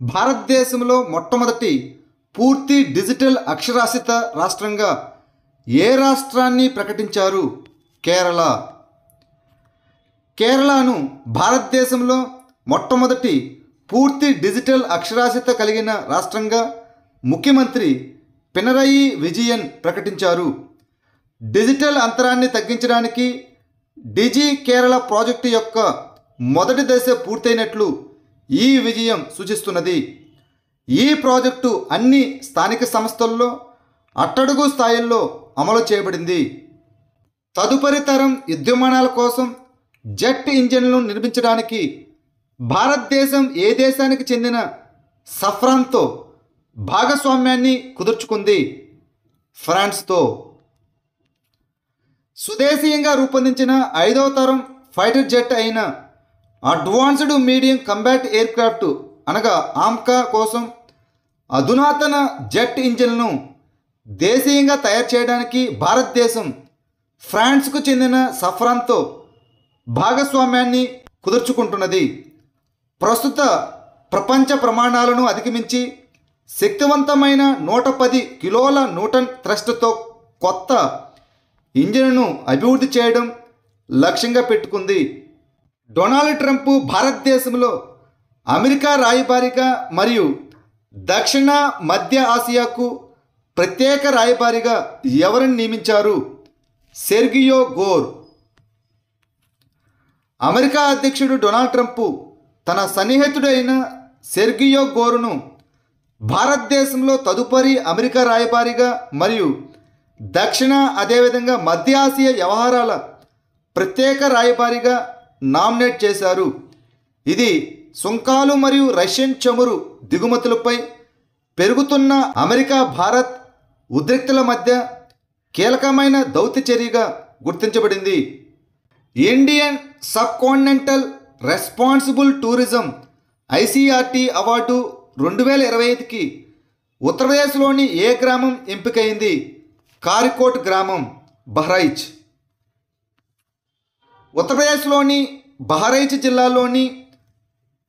భారతదేశంలో మొట్టమొదటి పూర్తి డిజిటల్ అక్షరాస్యత రాష్ట్రంగా ఏ రాష్ట్రాన్ని ప్రకటించారు? కేరళ. కేరళను భారతదేశంలో మొట్టమొదటి పూర్తి డిజిటల్ అక్షరాస్యత కలిగిన రాష్ట్రంగా ముఖ్యమంత్రి పినరయి విజయన్ ప్రకటించారు. డిజిటల్ అంతరాన్ని తగ్గించడానికి డిజి కేరళ ప్రాజెక్టు యొక్క మొదటి దశ పూర్తయినట్లు ఈ విజయం సూచిస్తున్నది. ఈ ప్రాజెక్టు అన్ని స్థానిక సంస్థల్లో అట్టడుగు స్థాయిల్లో అమలు చేయబడింది. తదుపరి తరం యుద్ధవిమానాల కోసం జెట్ ఇంజిన్లను నిర్మించడానికి భారతదేశం ఏ దేశానికి చెందిన సఫ్రాన్తో భాగస్వామ్యాన్ని కుదుర్చుకుంది? ఫ్రాన్స్తో. స్వదేశీయంగా రూపొందించిన 5వ తరం ఫైటర్ జెట్ అయిన అడ్వాన్స్డ్ మీడియం కంబాట్ ఎయిర్క్రాఫ్ట్ అనగా ఆమ్కా కోసం అధునాతన జెట్ ఇంజిన్లను దేశీయంగా తయారు చేయడానికి భారతదేశం ఫ్రాన్స్కు చెందిన సఫ్రాన్తో భాగస్వామ్యాన్ని కుదుర్చుకుంటున్నది. ప్రస్తుత ప్రపంచ ప్రమాణాలను అధిగమించి శక్తివంతమైన 110 కిలోల న్యూటన్ థ్రస్ట్తో కొత్త ఇంజిన్ను అభివృద్ధి చేయడం లక్ష్యంగా పెట్టుకుంది. డొనాల్డ్ ట్రంప్ భారతదేశంలో అమెరికా రాయబారిగా మరియు దక్షిణ మధ్య ఆసియాకు ప్రత్యేక రాయబారిగా ఎవరిని నియమించారు? సెర్గియో గోర్. అమెరికా అధ్యక్షుడు డొనాల్డ్ ట్రంప్ తన సన్నిహితుడైన సెర్గియో గోరును భారతదేశంలో తదుపరి అమెరికా రాయబారిగా మరియు దక్షిణ అదేవిధంగా మధ్య ఆసియా వ్యవహారాల ప్రత్యేక రాయబారిగా నామినేట్ చేశారు. ఇది సుంకాలు మరియు రష్యన్ చమురు దిగుమతులపై పెరుగుతున్న అమెరికా భారత్ ఉద్రిక్తల మధ్య కీలకమైన దౌత్య చర్యగా గుర్తించబడింది. ఇండియన్ సబ్కాంటినెంటల్ రెస్పాన్సిబుల్ టూరిజం ఐసిఆర్టీ అవార్డు 2025కి ఉత్తరప్రదేశ్లోని ఏ గ్రామం ఎంపికైంది? కారికోట్ గ్రామం, బహ్రైచ్. ఉత్తరప్రదేశ్లోని బహ్రైచ్ జిల్లాలోని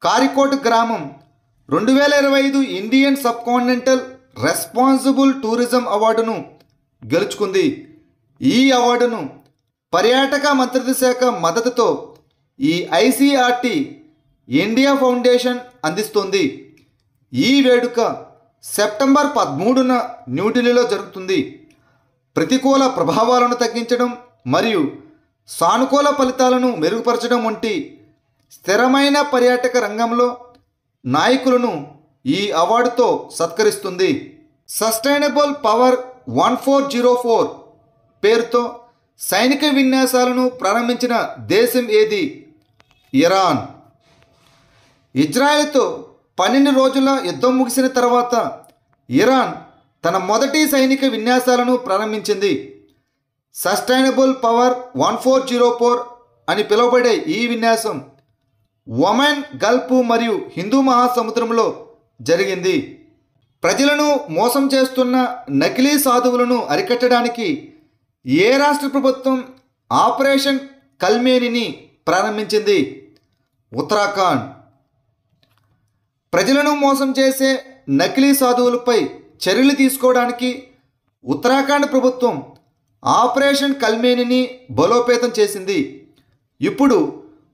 కారికోట్ గ్రామం 2025 ఇండియన్ సబ్కాంటినెంటల్ రెస్పాన్సిబుల్ టూరిజం అవార్డును గెలుచుకుంది. ఈ అవార్డును పర్యాటక మంత్రిత్వ శాఖ మద్దతుతో ఈ ఐసిఆర్టీ ఇండియా ఫౌండేషన్ అందిస్తుంది. ఈ వేడుక సెప్టెంబర్ 13న న్యూఢిల్లీలో జరుగుతుంది. ప్రతికూల ప్రభావాలను తగ్గించడం మరియు సానుకూల ఫలితాలను మెరుగుపరచడం వంటి స్థిరమైన పర్యాటక రంగంలో నాయకులను ఈ అవార్డుతో సత్కరిస్తుంది. సస్టైనబుల్ పవర్ 1404 పేరుతో సైనిక విన్యాసాలను ప్రారంభించిన దేశం ఏది? ఇరాన్. ఇజ్రాయెల్తో 12 రోజుల యుద్ధం ముగిసిన తర్వాత ఇరాన్ తన మొదటి సైనిక విన్యాసాలను ప్రారంభించింది. సస్టైనబుల్ పవర్ 1404 అని పిలువబడే ఈ విన్యాసం ఒమన్ గల్ఫ్ మరియు హిందూ మహాసముద్రంలో జరిగింది. ప్రజలను మోసం చేస్తున్న నకిలీ సాధువులను అరికట్టడానికి ఏ రాష్ట్ర ప్రభుత్వం ఆపరేషన్ కల్మేనిని ప్రారంభించింది? ఉత్తరాఖండ్. ప్రజలను మోసం చేసే నకిలీ సాధువులపై చర్యలు తీసుకోవడానికి ఉత్తరాఖండ్ ప్రభుత్వం ఆపరేషన్ కల్మేనిని బలోపేతం చేసింది. ఇప్పుడు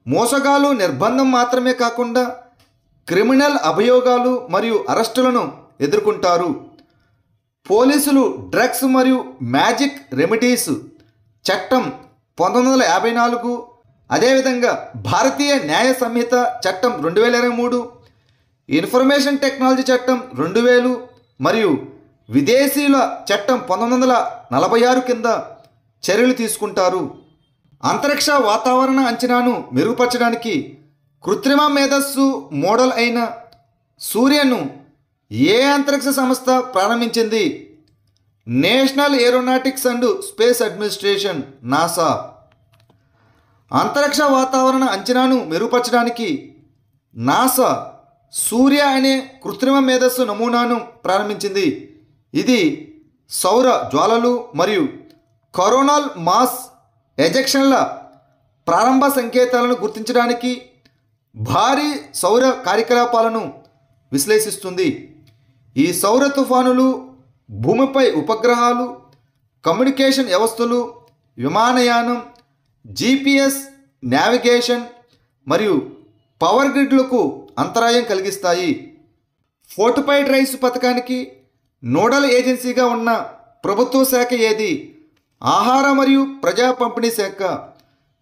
మోసగాలు నిర్బంధం మాత్రమే కాకుండా క్రిమినల్ అభియోగాలు మరియు అరెస్టులను ఎదుర్కొంటారు. పోలీసులు డ్రగ్స్ మరియు మ్యాజిక్ రెమెడీస్ చట్టం 1954, అదేవిధంగా భారతీయ న్యాయ సంహిత చట్టం 2023, ఇన్ఫర్మేషన్ టెక్నాలజీ చట్టం 2000 మరియు విదేశీయుల చట్టం 1946 కింద చర్యలు తీసుకుంటారు. అంతరిక్ష వాతావరణ అంచనాను మెరుగుపరచడానికి కృత్రిమ మేధస్సు మోడల్ అయిన సూర్యను ఏ అంతరిక్ష సంస్థ ప్రారంభించింది? National aeronautics and space administration, NASA. అంతరిక్ష వాతావరణ అంచనాను మెరుగుపరచడానికి నాసా సూర్య అనే కృత్రిమ మేధస్సు నమూనాను ప్రారంభించింది. ఇది సౌర జ్వాలలు మరియు కరోనల్ మాస్ ఎజెక్షన్ల ప్రారంభ సంకేతాలను గుర్తించడానికి భారీ సౌర కార్యకలాపాలను విశ్లేషిస్తుంది. ఈ సౌర తుఫానులు భూమిపై ఉపగ్రహాలు, కమ్యూనికేషన్ వ్యవస్థలు, విమానయానం, GPS నావిగేషన్ మరియు పవర్ గ్రిడ్లకు అంతరాయం కలిగిస్తాయి. ఫోర్టిఫైడ్ రైస్ పథకానికి నోడల్ ఏజెన్సీగా ఉన్న ప్రభుత్వ శాఖ ఏది? ఆహార మరియు ప్రజా పంపిణీ శాఖ,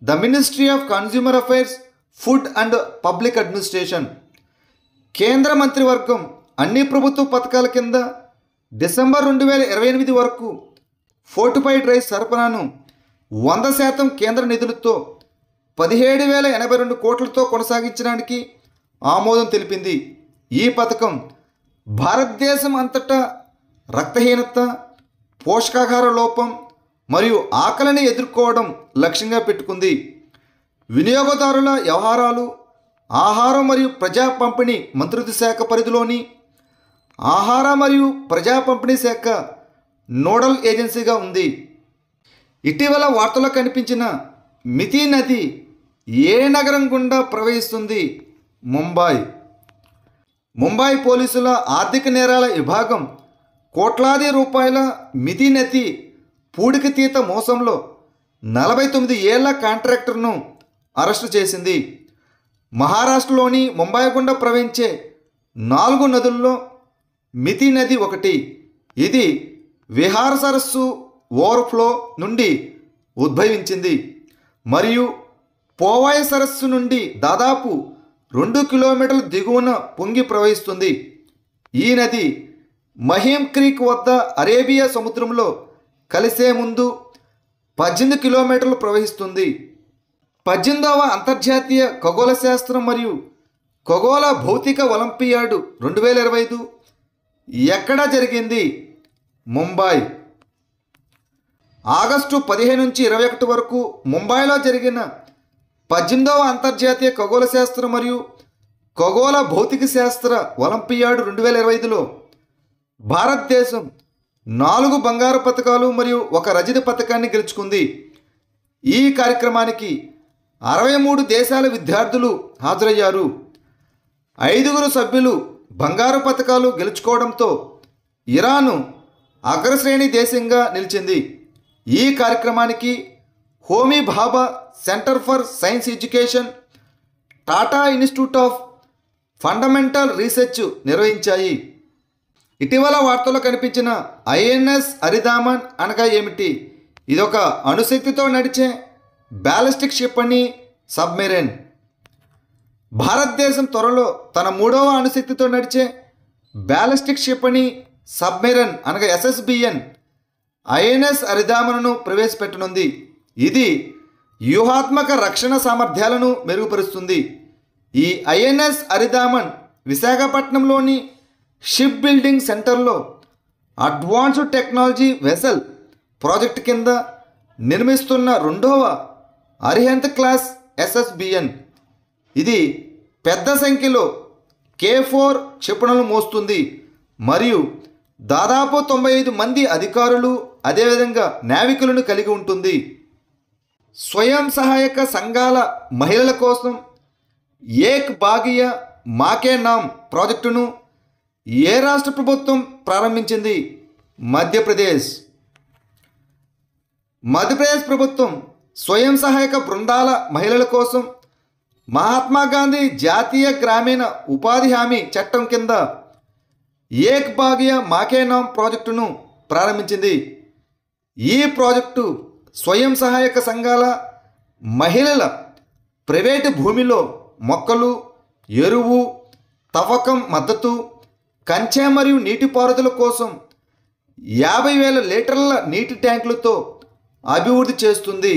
the ministry of consumer affairs, food and public administration. కేంద్ర మంత్రివర్గం అన్ని ప్రభుత్వ పథకాల కింద డిసెంబర్ 2028 వరకు ఫోర్టిఫైడ్ రైస్ సరఫరాను 100% కేంద్ర నిధులతో 17,082 కోట్లతో కొనసాగించడానికి ఆమోదం తెలిపింది. ఈ పథకం భారతదేశం అంతటా రక్తహీనత, పోషకాహార లోపం మరియు ఆకలిని ఎదుర్కోవడం లక్ష్యంగా పెట్టుకుంది. వినియోగదారుల వ్యవహారాలు, ఆహారం మరియు ప్రజా పంపిణీ మంత్రిత్వ శాఖ పరిధిలోని ఆహార మరియు ప్రజా పంపిణీ శాఖ నోడల్ ఏజెన్సీగా ఉంది. ఇటీవల వార్తల్లో కనిపించిన మిథి నది ఏ నగరం గుండా ప్రవహిస్తుంది? ముంబై పోలీసుల ఆర్థిక నేరాల విభాగం కోట్లాది రూపాయల మిథి నది పూడికతీత మోసంలో 49 ఏళ్ల కాంట్రాక్టర్ను అరెస్టు చేసింది. మహారాష్ట్రలోని ముంబై గుండా ప్రవహించే 4 నదుల్లో మిథి నది ఒకటి. ఇది విహార్ సరస్సు ఓవర్ఫ్లో నుండి ఉద్భవించింది మరియు పోవాయ్ సరస్సు నుండి దాదాపు 2 కిలోమీటర్ల దిగువన పొంగి ప్రవహిస్తుంది. ఈ నది మహీమ్ క్రీక్ వద్ద అరేబియా సముద్రంలో కలిసే ముందు 18 కిలోమీటర్లు ప్రవహిస్తుంది. 18వ అంతర్జాతీయ ఖగోళ శాస్త్రం మరియు ఖగోళ భౌతిక ఒలింపియాడ్ 2025 ఎక్కడ జరిగింది? ముంబై. ఆగస్టు 15 నుంచి 21 వరకు ముంబైలో జరిగిన 18వ అంతర్జాతీయ ఖగోళ శాస్త్ర మరియు ఖగోళ భౌతిక శాస్త్ర ఒలింపియాడ్ 2025లో భారతదేశం 4 బంగారు పతకాలు మరియు 1 రజత పతకాన్ని గెలుచుకుంది. ఈ కార్యక్రమానికి 63 దేశాల విద్యార్థులు హాజరయ్యారు. 5 సభ్యులు బంగారు పతకాలు గెలుచుకోవడంతో ఇరాను అగ్రశ్రేణి దేశంగా నిలిచింది. ఈ కార్యక్రమానికి Homi Bhabha centre for science education, Tata institute of fundamental research నిర్వహించాయి. ఇటీవల వార్తల్లో కనిపించిన INS అరిదామన్ అనగా ఏమిటి? ఇదొక అణుశక్తితో నడిచే బ్యాలిస్టిక్ క్షిపణి సబ్మెరైన్. భారతదేశం త్వరలో తన 3వ అణుశక్తితో నడిచే బ్యాలిస్టిక్ క్షిపణి సబ్మెరైన్ అనగా SSBN INS అరిదామన్ను ప్రవేశపెట్టనుంది. ఇది వ్యూహాత్మక రక్షణ సామర్థ్యాలను మెరుగుపరుస్తుంది. ఈ INS అరిదామన్ విశాఖపట్నంలోని షిప్ బిల్డింగ్ సెంటర్లో అడ్వాన్స్డ్ టెక్నాలజీ వెసల్ ప్రాజెక్ట్ కింద నిర్మిస్తున్న 2వ అరిహంత్ క్లాస్ SSBN. ఇది పెద్ద సంఖ్యలో K4 క్షిపణులను మోస్తుంది మరియు దాదాపు 95 మంది అధికారులు అదేవిధంగా నావికులను కలిగి ఉంటుంది. స్వయం సహాయక సంఘాల మహిళల కోసం ఏక్ బాగియా మాకే నామ్ ప్రాజెక్టును ఏ రాష్ట్ర ప్రభుత్వం ప్రారంభించింది? మధ్యప్రదేశ్ ప్రభుత్వం స్వయం సహాయక బృందాల మహిళల కోసం మహాత్మా గాంధీ జాతీయ గ్రామీణ ఉపాధి హామీ చట్టం కింద ఏక్ బాగియా మాకే నామ్ ప్రాజెక్టును ప్రారంభించింది. ఈ ప్రాజెక్టు స్వయం సహాయక సంఘాల మహిళల ప్రైవేటు భూమిలో మొక్కలు, ఎరువు, తవ్వకం మద్దతు, కంచె మరియు నీటిపారుదల కోసం 50,000 లీటర్ల నీటి ట్యాంకులతో అభివృద్ధి చేస్తుంది.